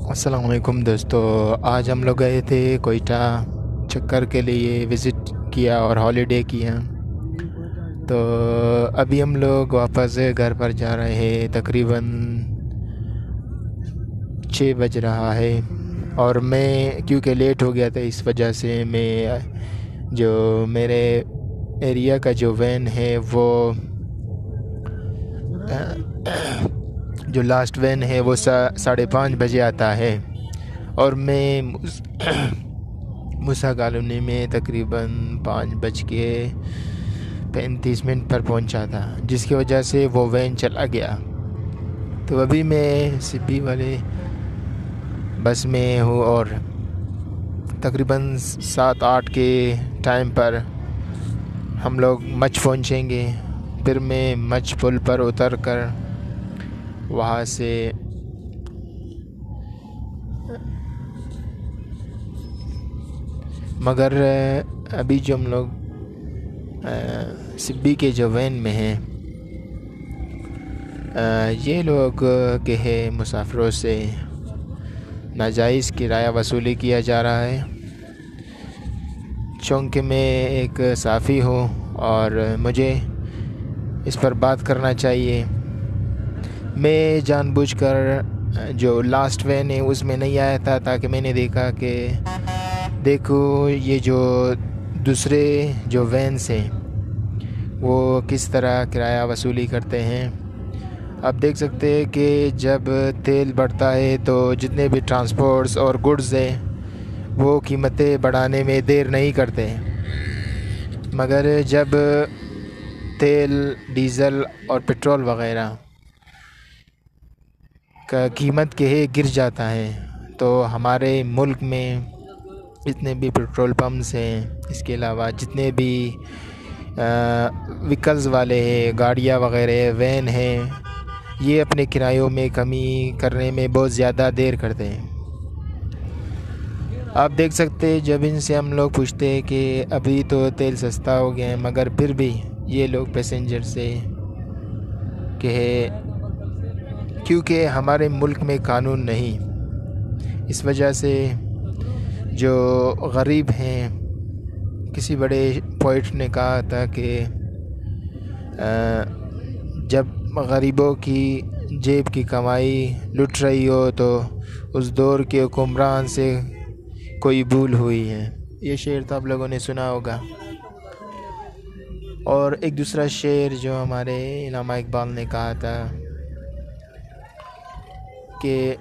अस्सलाम वालेकुम दोस्तों। आज हम लोग गए थे कोयटा चक्कर के लिए, विज़िट किया और हॉलीडे किया। तो अभी हम लोग वापस घर पर जा रहे हैं। तकरीबन 6 बज रहा है और मैं क्योंकि लेट हो गया था, इस वजह से मैं जो मेरे एरिया का जो वैन है वो जो लास्ट वैन है वो 5:30 बजे आता है और मैं मूसा कॉलोनी में तकरीबन 5:35 पर पहुंचा था, जिसकी वजह से वो वैन चला गया। तो अभी मैं सिब्बी वाले बस में हूँ और तकरीबन 7-8 के टाइम पर हम लोग मच पहुँचेंगे। फिर मैं मच पुल पर उतर कर वहाँ से मगर अभी जो हम लोग सिब्बी के जो वैन में हैं, ये लोग के हैं मुसाफिरों से नाजायज़ किराया वसूली किया जा रहा है। चूँकि मैं एक साफ़ी हूँ और मुझे इस पर बात करना चाहिए। मैं जानबूझकर जो लास्ट वैन है उसमें नहीं आया था, ताकि मैंने देखा कि देखो ये जो दूसरे जो वैन्स हैं वो किस तरह किराया वसूली करते हैं। आप देख सकते हैं कि जब तेल बढ़ता है तो जितने भी ट्रांसपोर्ट्स और गुड्स हैं वो कीमतें बढ़ाने में देर नहीं करते हैं, मगर जब तेल, डीज़ल और पेट्रोल वग़ैरह का कीमत के गिर जाता है तो हमारे मुल्क में जितने भी पेट्रोल पंप्स हैं, इसके अलावा जितने भी व्हीकल्स वाले हैं, गाड़ियाँ वग़ैरह, वैन हैं, ये अपने किरायों में कमी करने में बहुत ज़्यादा देर करते हैं। आप देख सकते हैं जब इनसे हम लोग पूछते हैं कि अभी तो तेल सस्ता हो गया है, मगर फिर भी ये लोग पैसेंजर से कि क्योंकि हमारे मुल्क में कानून नहीं, इस वजह से जो गरीब हैं, किसी बड़े पोइट ने कहा था कि जब गरीबों की जेब की कमाई लुट रही हो तो उस दौर के हुक्मरान से कोई भूल हुई है। ये शेर तो आप लोगों ने सुना होगा। और एक दूसरा शेर जो हमारे इल्लामा इकबाल ने कहा था कि